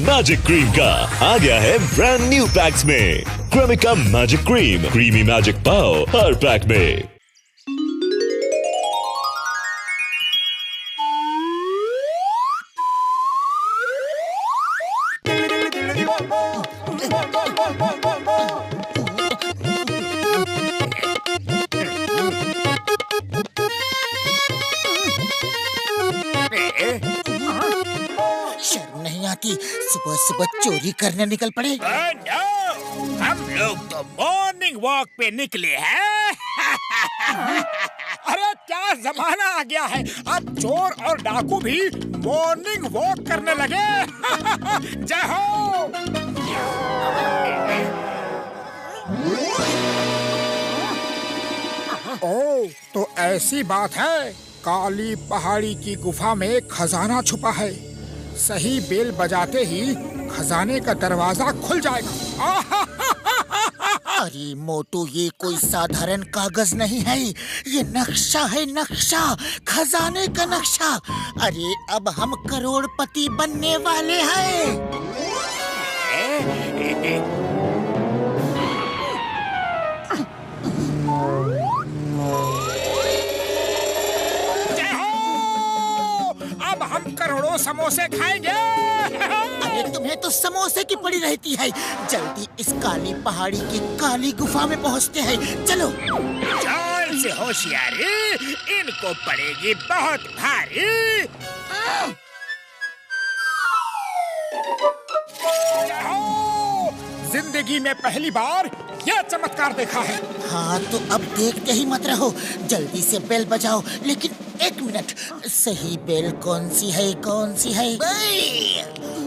Magic cream का आ गया है ब्रांड न्यू पैक्स में। Cremica magic cream, creamy magic pav हर पैक में। शर्म नहीं आती, सुबह सुबह चोरी करने निकल पड़े। हम लोग तो मॉर्निंग वॉक पे निकले हैं। अरे क्या जमाना आ गया है, अब चोर और डाकू भी मॉर्निंग वॉक करने लगे। जय हो। ओ, तो ऐसी बात है, काली पहाड़ी की गुफा में खजाना छुपा है। सही बेल बजाते ही खजाने का दरवाजा खुल जाएगा। अरे मोटू, ये कोई साधारण कागज नहीं है, ये नक्शा है, नक्शा, खजाने का नक्शा। अरे अब हम करोड़पति बनने वाले हैं। अब हम करोड़ों समोसे खाएंगे। अरे तुम्हें तो समोसे की पड़ी रहती है। जल्दी इस काली पहाड़ी की काली गुफा में पहुंचते हैं, चलो। चाल से होशियारी, इनको पड़ेगी बहुत भारी। जिंदगी में पहली बार यह चमत्कार देखा है। हाँ तो अब देखते ही मत रहो, जल्दी से बेल बजाओ। लेकिन एक मिनट, सही बेल कौन सी है, कौन सी है?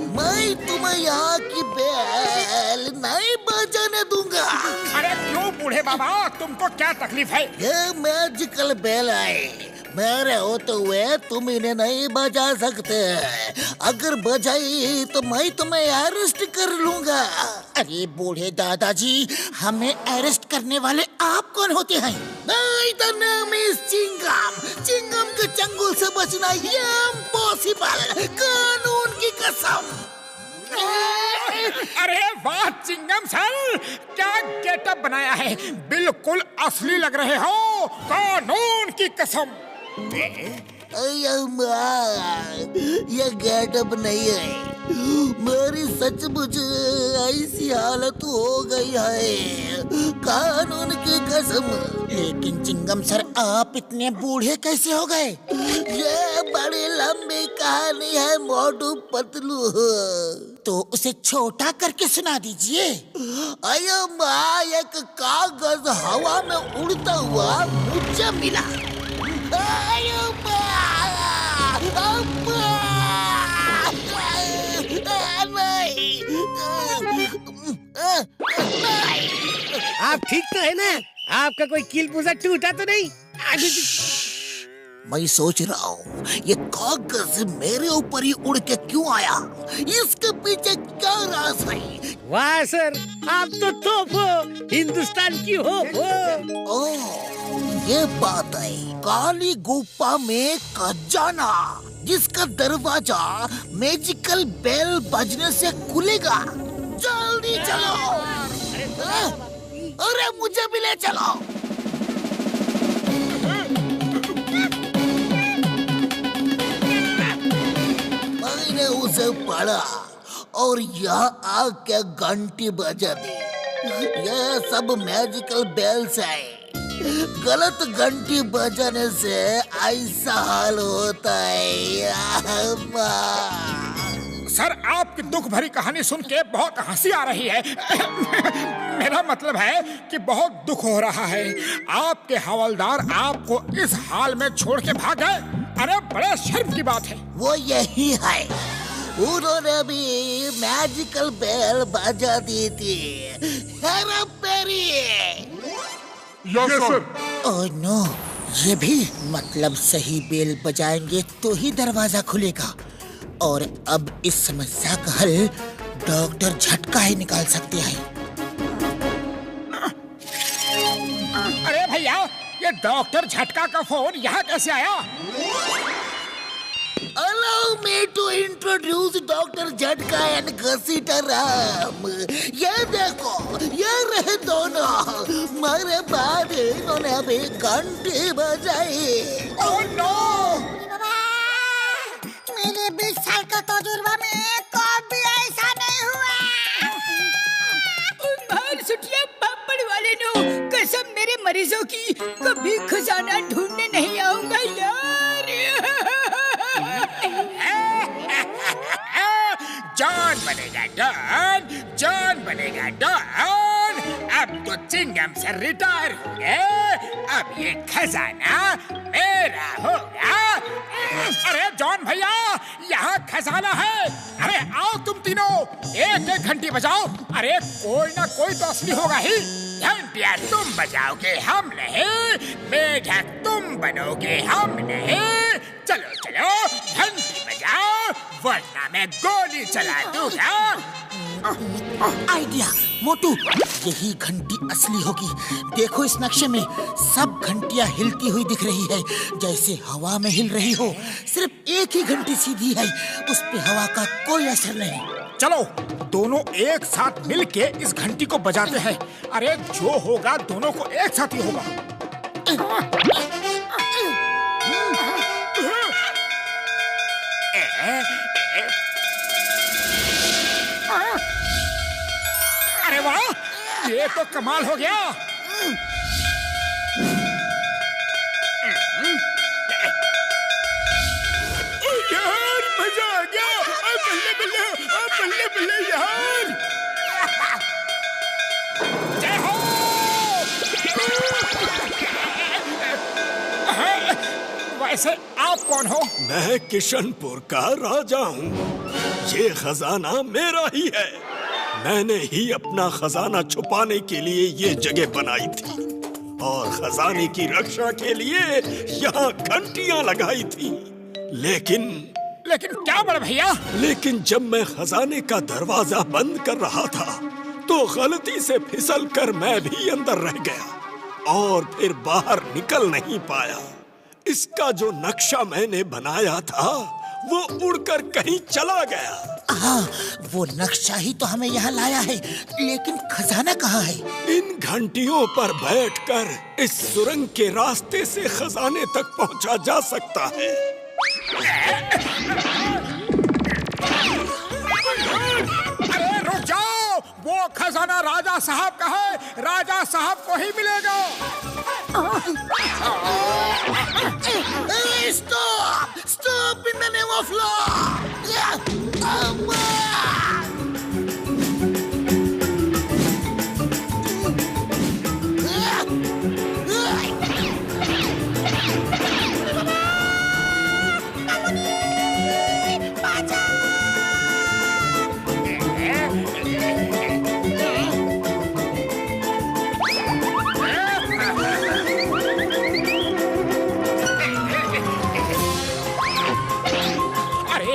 मैं तुम्हें यहाँ की बेल नहीं बजाने दूंगा। अरे क्यों बूढ़े बाबा, तुमको क्या तकलीफ है? ये मैजिकल बेल है, मेरे होते हुए तुम इन्हें नहीं बजा सकते। अगर बजाई तो मैं तुम्हें अरेस्ट कर लूंगा। अरे बूढ़े दादाजी, हमें अरेस्ट करने वाले आप कौन होते हैं? मेरा नाम है चिंगम। चिंगम के चंगुल से बचना इम्पॉसिबल, कानून की कसम। अरे वाह चिंगम सर, क्या गेटअप बनाया है, बिल्कुल असली लग रहे हो, कानून की कसम। ये गेटअप नहीं है, मेरी सचमुच ऐसी हालत हो गई है, कानून की कसम। लेकिन चिंगम सर, आप इतने बूढ़े कैसे हो गए? ये बड़ी लंबी कहानी है मोटू पतलू, तो उसे छोटा करके सुना दीजिए। अयो माँ, एक कागज हवा में उड़ता हुआ मुझे मिला। अयो माँ, आप ठीक तो है ना? आपका कोई कील पूजा टूटा तो नहीं? मैं सोच रहा हूँ ये कागज मेरे ऊपर ही उड़ के क्यों आया, इसके पीछे क्या राज है? वाह सर, आप तो तोप हो, हिंदुस्तान की होप हो। ओह, ये बात है, काली गुफा में खजाना, जिसका दरवाजा मैजिकल बेल बजने से खुलेगा। जल्दी चलो। अरे मुझे भी ले चलो। मैंने उसे पढ़ा और यहाँ आके घंटी बजा दी। यह सब मैजिकल बेल्स है, गलत घंटी बजाने से ऐसा हाल होता है। सर, आपकी दुख भरी कहानी सुन के बहुत हंसी आ रही है। मेरा मतलब है कि बहुत दुख हो रहा है। आपके हवलदार आपको इस हाल में छोड़ के भाग गए। अरे बड़े शर्म की बात है। वो यही है, उन्होंने भी मैजिकल बेल बजा दी थी। Hera Pheri. Yes sir. Oh no, ये भी मतलब सही बेल बजाएंगे तो ही दरवाजा खुलेगा। और अब इस समस्या का हल डॉक्टर झटका ही निकाल सकते हैं। अरे भैया, ये डॉक्टर झटका का फोन यहाँ कैसे आया? Allow me to introduce Dr. झटका एंड घसीटा राम। ये देखो, ये रहे दोनों। मेरे बाद इन्होंने अभी घंटी बजाई। Oh no! मेरे 20 साल का तजुर्बा में कभी ऐसा नहीं हुआ। मार सुटिया पापड़ वाले नो, कसम मेरे मरीजों की, कभी खजाना ढूंढने नहीं आऊंगा यार। जॉन बनेगा डॉन, जॉन बनेगा डॉन। अब तो चिंगम से रिटायर हो गए, अब ये खजाना मेरा होगा। अरे जॉन भैया, यहाँ खजाना है। अरे आओ तुम तीनों, एक एक घंटी बजाओ। अरे कोई ना कोई तो असली होगा ही। घंटियाँ तुम बजाओगे, हम नहीं। मेढक तुम बनोगे, हम नहीं। चलो चलो घंटी बजाओ, वरना मैं गोली चला दूंगा। आइडिया मोटू, यही घंटी असली होगी। देखो इस नक्शे में सब घंटियां हिलती हुई दिख रही है, जैसे हवा में हिल रही हो। सिर्फ एक ही घंटी सीधी है, उस पे हवा का कोई असर नहीं। चलो दोनों एक साथ मिलके इस घंटी को बजाते हैं। अरे जो होगा दोनों को एक साथ ही होगा। अरे वाह, ये तो कमाल हो गया। यार मजा आ गया। बल्ले बल्ले, बल्ले बल्ले यार। जय हो। वैसे आप कौन हो? मैं किशनपुर का राजा हूँ। ये खजाना मेरा ही है। मैंने ही अपना खजाना छुपाने के लिए ये जगह बनाई थी और खजाने की रक्षा के लिए यहाँ घंटियाँ लगाई थी। लेकिन क्या बड़े भैया? लेकिन जब मैं खजाने का दरवाजा बंद कर रहा था तो गलती से फिसलकर मैं भी अंदर रह गया और फिर बाहर निकल नहीं पाया। इसका जो नक्शा मैंने बनाया था वो उड़कर कहीं चला गया। हाँ, वो नक्शा ही तो हमें यहाँ लाया है, लेकिन खजाना कहाँ है? इन घंटियों पर बैठकर इस सुरंग के रास्ते से खजाने तक पहुँचा जा सकता है। अरे रुक जाओ, वो खजाना राजा साहब का है, राजा साहब को ही मिलेगा। Stop! Stop in the name of law!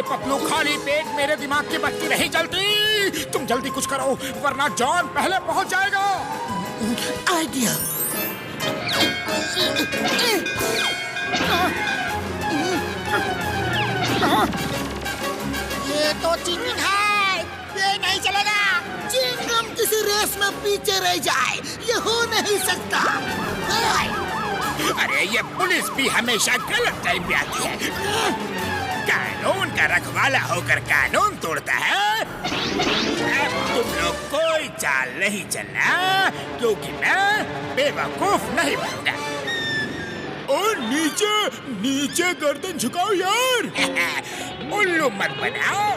Patlu, खाली पेट मेरे दिमाग की बत्ती नहीं जलती। तुम जल्दी कुछ करो, वरना जॉन पहले पहुंच जाएगा। आइडिया। ये तो चिंगम है, ये नहीं चलेगा। चिंगम किसी रेस में पीछे रह जाए, ये हो नहीं सकता। अरे ये पुलिस भी हमेशा गलत टाइम पे आती है। कानून का रखवाला होकर कानून तोड़ता है। अब तुम लोग कोई चाल नहीं चलना, क्योंकि मैं बेवकूफ नहीं बनूंगा। और नीचे नीचे गर्दन झुकाओ यार। उल्लू मत बनाओ।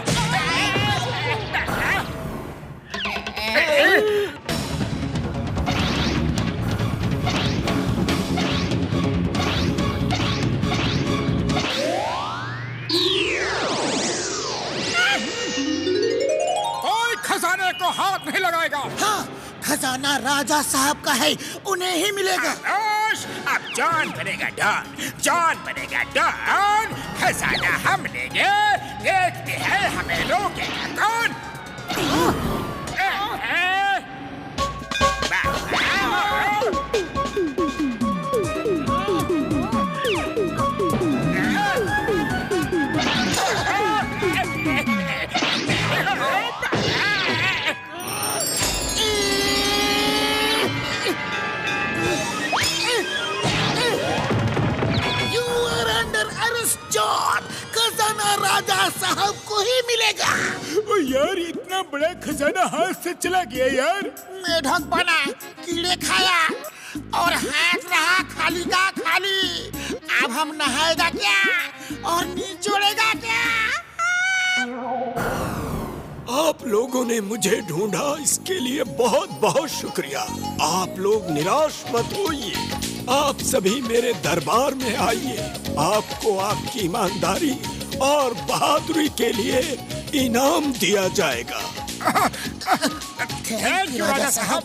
खजाने को हाथ नहीं लगाएगा। हाँ, खजाना राजा साहब का है, उन्हें ही मिलेगा। अब जॉन बनेगा डॉन, जॉन बनेगा डॉन। खजाना हम लेंगे, देखते हैं हमें रोकेगा कौन। यार इतना बड़ा खजाना हाथ से चला गया यार। मेढक बना, कीड़े खाया और हाथ रहा खाली का खाली। अब हम नहाएगा क्या और निचोड़ेगा क्या? आप लोगों ने मुझे ढूंढा, इसके लिए बहुत बहुत शुक्रिया। आप लोग निराश मत होइए, आप सभी मेरे दरबार में आइए। आपको आपकी ईमानदारी और बहादुरी के लिए इनाम दिया जाएगा। थैंक यू राजा साहब।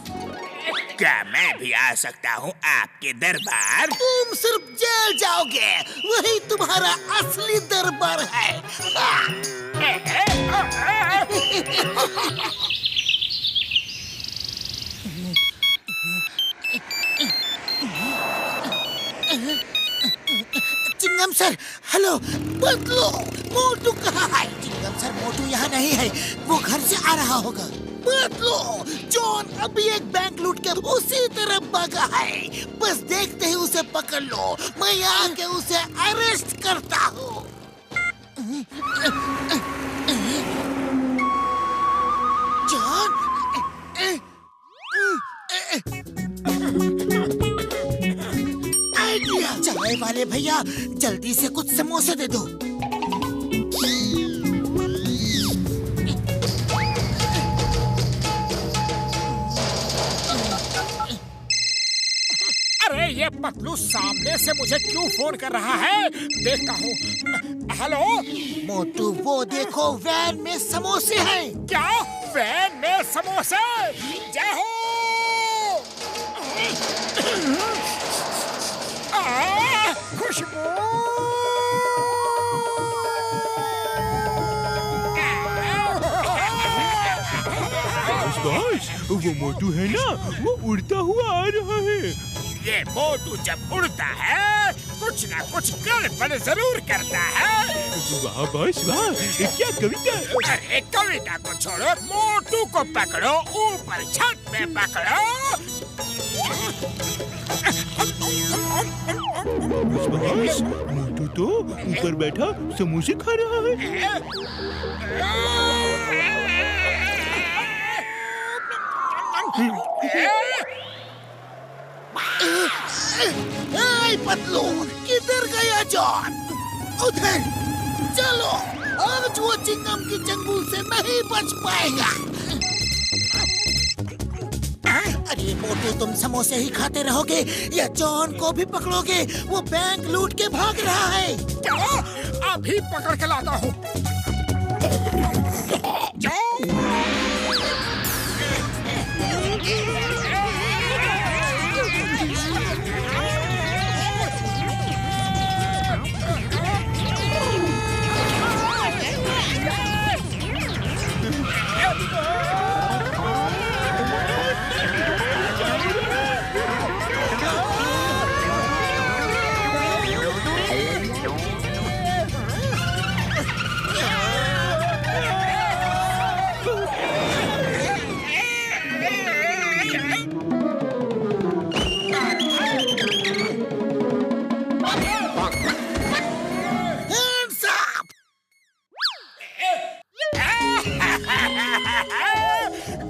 क्या मैं भी आ सकता हूँ आपके दरबार? तुम सिर्फ जेल जाओगे, वही तुम्हारा असली दरबार है। Chingam sir, hello. बदलो, मोटू कहाँ है? चिंगम सर, मोटू यहाँ नहीं है, वो घर से आ रहा होगा। बदलो, जॉन अभी एक बैंक लूट के उसी तरफ भागा है। बस देखते ही उसे पकड़ लो, मैं आके उसे अरेस्ट करता हूँ। John, idea. चाय वाले भैया, जल्दी से कुछ समोसे दे दो। अरे ये पतलू सामने से मुझे क्यों फोन कर रहा है? देखता हूँ। हेलो मोटू, वो देखो वैन में समोसे हैं। क्या वैन में समोसे? जय हो। खुशबू। बॉस, वो मोटू है ना, वो उड़ता हुआ आ रहा है। ये मोटू जब उड़ता है कुछ ना कुछ गड़बड़ जरूर करता है। वाह बॉस वाह, क्या कविता। अरे कविता को छोड़ो, मोटू को पकड़ो, ऊपर छत में पकड़ो। बॉस, मोटू तो ऊपर बैठा समोसे खा रहा है। पतलू, किधर गया जॉन? उधर चलो, आज वो चिंगम की चंगुल से नहीं बच पाएगा। अरे मोटू, तुम समोसे ही खाते रहोगे या जॉन को भी पकड़ोगे? वो बैंक लूट के भाग रहा है। क्या? अभी पकड़ के लाता हूँ।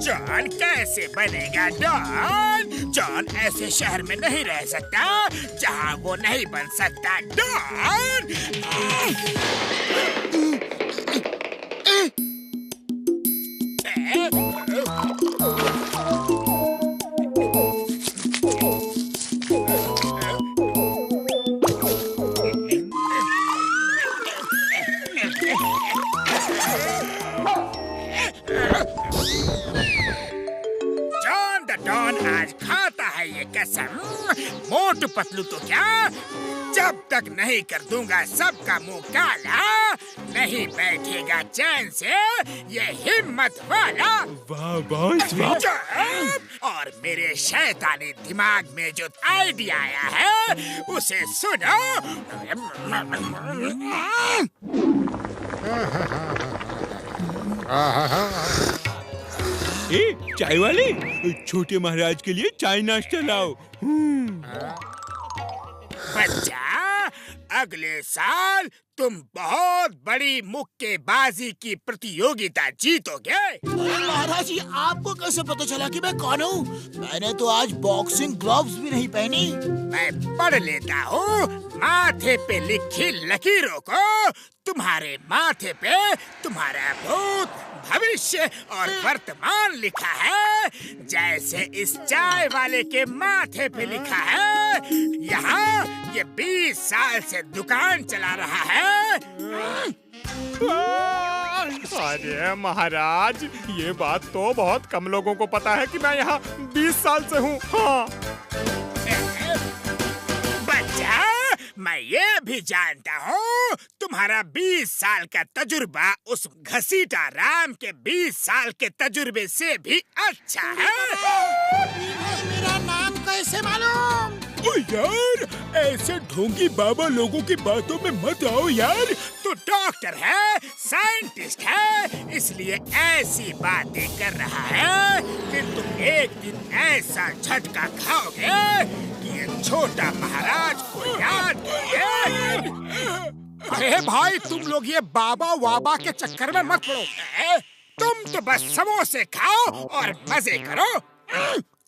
जॉन कैसे बनेगा डॉन? जॉन ऐसे शहर में नहीं रह सकता जहाँ वो नहीं बन सकता डॉन। डॉन आज खाता है ये कसम। मोटू पतलू तो क्या, जब तक नहीं कर दूंगा सबका मुंह काला, नहीं बैठेगा चैन से ये हिम्मत वाला। वाह बॉस वाह। और मेरे शैतानी दिमाग में जो आइडिया आया है उसे सुनो। ए, चाय वाले, छोटे महाराज के लिए चाय नाश्ता लाओ। बच्चा, अगले साल तुम बहुत बड़ी मुक्केबाजी की प्रतियोगिता जीतोगे। महाराज जी, आपको कैसे पता चला कि मैं कौन हूँ? मैंने तो आज बॉक्सिंग ग्लव्स भी नहीं पहनी। मैं पढ़ लेता हूँ माथे पे लिखी लकीरों को। तुम्हारे माथे पे तुम्हारा भूत, भविष्य और वर्तमान लिखा है, जैसे इस चाय वाले के माथे पे लिखा है। यहाँ ये 20 साल से दुकान चला रहा है। अरे महाराज, ये बात तो बहुत कम लोगों को पता है कि मैं यहाँ 20 साल से हूँ। हाँ। बच्चा, मैं ये भी जानता हूँ तुम्हारा 20 साल का तजुर्बा उस घसीटा राम के 20 साल के तजुर्बे से भी अच्छा है। मेरा नाम कैसे मालूम? ओ यार, ऐसे ढोंगी बाबा लोगों की बातों में मत आओ यार। तू डॉक्टर है, साइंटिस्ट है, इसलिए ऐसी बातें कर रहा है कि तुम एक दिन ऐसा झटका खाओगे कि ये छोटा महाराज को याद करेगा। अरे भाई, तुम लोग ये बाबा वाबा के चक्कर में मत पड़ो। तुम तो बस समोसे खाओ और मजे करो।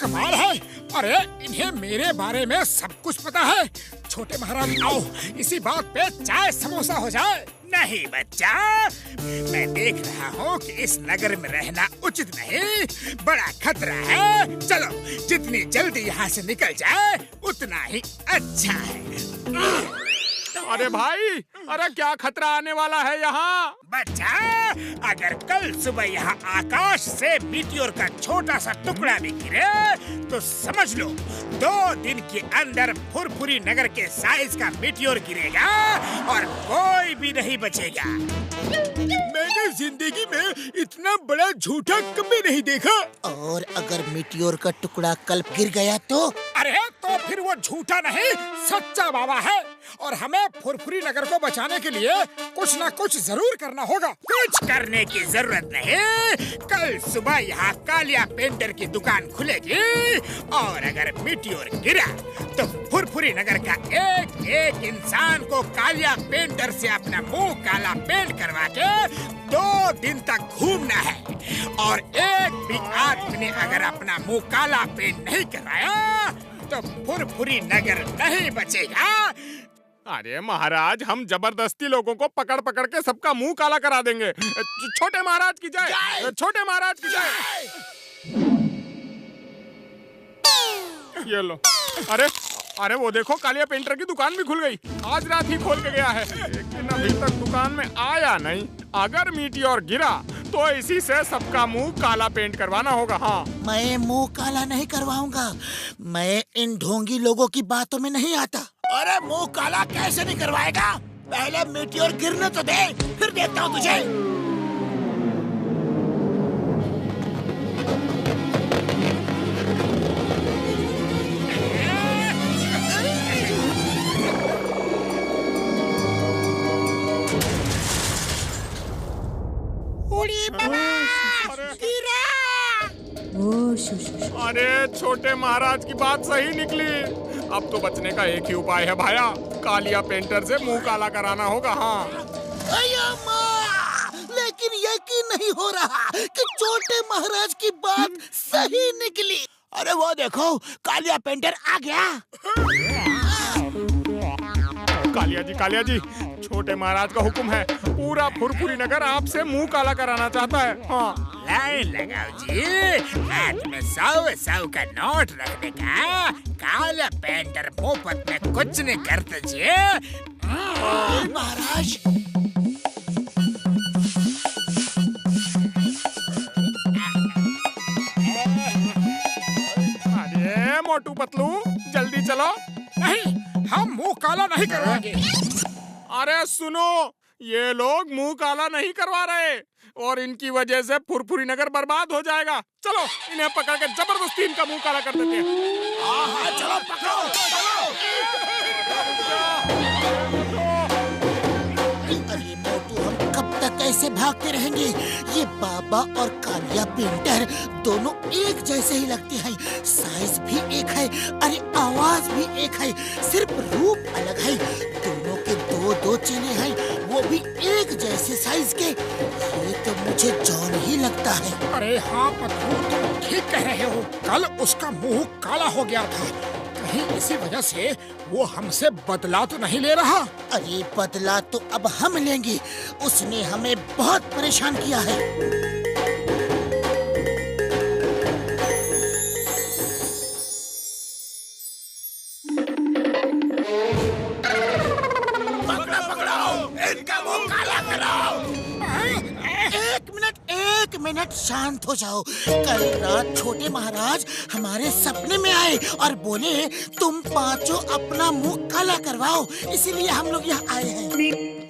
कमाल है। अरे इन्हें मेरे बारे में सब कुछ पता है। छोटे महाराज, आओ इसी बात पे चाय समोसा हो जाए। नहीं बच्चा, मैं देख रहा हूँ कि इस नगर में रहना उचित नहीं, बड़ा खतरा है। चलो, जितनी जल्दी यहाँ से निकल जाए उतना ही अच्छा है। अरे भाई, अरे क्या खतरा आने वाला है यहाँ? बच्चा, अगर कल सुबह यहाँ आकाश से मीटियोर का छोटा सा टुकड़ा भी गिरे तो समझ लो 2 दिन के अंदर फुरफुरी नगर के साइज का मीटियोर गिरेगा और कोई भी नहीं बचेगा। मैंने जिंदगी में इतना बड़ा झूठा कभी नहीं देखा। और अगर मीटियोर का टुकड़ा कल गिर गया तो? अरे तो फिर वो झूठा नहीं, सच्चा बाबा है। और हमें फुरफुरी नगर को बचाने के लिए कुछ ना कुछ जरूर करना होगा। कुछ करने की जरूरत नहीं। कल सुबह यहाँ कालिया पेंटर की दुकान खुलेगी और अगर मीटियोर गिरा तो फुरफुरी नगर का एक एक इंसान को कालिया पेंटर से अपना मुंह काला पेंट करवा के 2 दिन तक घूमना है। और एक भी आदमी ने अगर अपना मुंह काला पेंट नहीं करवाया तो फुरफुरी नगर नहीं बचेगा। अरे महाराज, हम जबरदस्ती लोगों को पकड़ पकड़ के सबका मुंह काला करा देंगे। छोटे महाराज की जय, छोटे महाराज की जय। ये लो। अरे अरे वो देखो, कालिया पेंटर की दुकान भी खुल गई। आज रात ही खोल के गया है, लेकिन अभी तक दुकान में आया नहीं। अगर मीटियोर गिरा तो इसी से सबका मुंह काला पेंट करवाना होगा। हाँ, मैं मुंह काला नहीं करवाऊंगा। मैं इन ढोंगी लोगों की बातों में नहीं आता। अरे मुंह काला कैसे नहीं करवाएगा? पहले मीटियोर गिरने तो दे, फिर देखता हूँ तुझे। अरे छोटे महाराज की बात सही निकली। अब तो बचने का एक ही उपाय है भाया, कालिया पेंटर से मुंह काला कराना होगा। हाँ। लेकिन यकीन नहीं हो रहा कि छोटे महाराज की बात सही निकली। अरे वो देखो, कालिया पेंटर आ गया। कालिया जी, छोटे महाराज का हुक्म है, पूरा फुरफुरी नगर आपसे मुंह काला कराना चाहता है। हाँ। लाइन लगाओ जी, हाथ में 100 का नोट रखने का। काला पेंटर मुफ्त में कुछ नहीं करते जी। महाराज, अरे मोटू पतलू, जल्दी चलो। नहीं, हम मुंह काला नहीं करवाएंगे। अरे सुनो, ये लोग मुंह काला नहीं करवा रहे और इनकी वजह से फुरफुरी नगर बर्बाद हो जाएगा। चलो, इन्हें पकड़ के जबरदस्ती इनका मुंह काला कर देते हैं। चलो पकड़ो, चलो। अरे मोटू, हम कब तक ऐसे भागते रहेंगे? ये बाबा और कालिया पेंटर दोनों एक जैसे ही लगते हैं। साइज भी एक है, अरे आवाज भी एक है, सिर्फ रूप अलग है। दोनों के दो चेले हैं, वो भी एक जैसे साइज के। ये तो मुझे जॉन ही लगता है। अरे हाँ पतलू, तुम ठीक कह रहे हो। कल उसका मुंह काला हो गया था, कहीं इसी वजह से वो हमसे बदला तो नहीं ले रहा। अरे बदला तो अब हम लेंगे, उसने हमें बहुत परेशान किया है। एक मिनट शांत हो जाओ। कल रात छोटे महाराज हमारे सपने में आए और बोले तुम पांचों अपना मुंह काला करवाओ, इसीलिए हम लोग यहाँ आए हैं।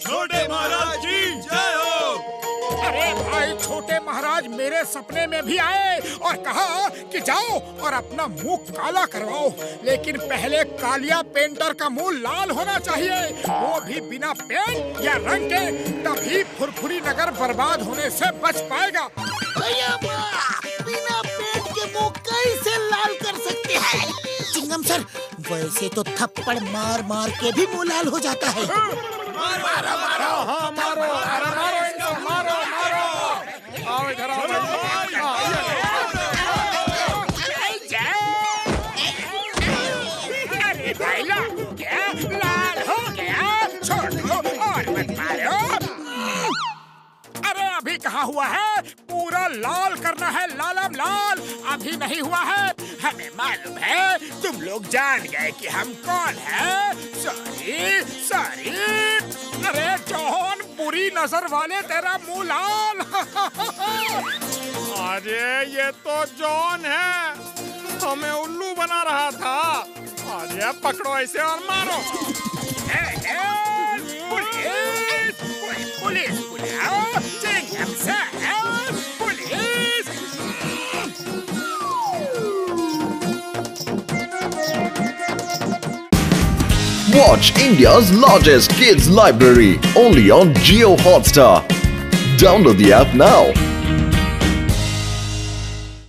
छोटे महाराज की जय हो। अरे भाई, छोटे महाराज मेरे सपने में भी आए और कहा कि जाओ और अपना मुंह काला करवाओ, लेकिन पहले कालिया पेंटर का मुंह लाल होना चाहिए, वो भी बिना पेंट या रंग के, तभी फुरफुरी नगर बर्बाद होने से बच पाएगा। बिना पेंट के मुंह कैसे लाल कर सकते हैं? चिंगम सर, वैसे तो थप्पड़ मार मार के भी मुंह लाल हो जाता है। मारो हाँ मारो, अरे मारो इनको, मारो मारो। आओ इधर आओ। अरे भाई लोग, क्या लाल हो गया? छोड़ दो और मत मारो। अरे अभी कहाँ हुआ है? पूरा लाल करना है, लालम लाल। अभी नहीं हुआ है, हमें मालूम है। तुम लोग जान गए कि हम कौन हैं। Sorry sorry. अरे जॉन, बुरी नजर वाले, तेरा मुंह लाल। अरे ये तो जॉन है, हमें उल्लू बना रहा था। अरे पकड़ो ऐसे और मारो। पुलिस, पुलिस बुलाओ। चिंगम साहब, police. Watch India's largest kids library only on Jio Hotstar. Download the app now.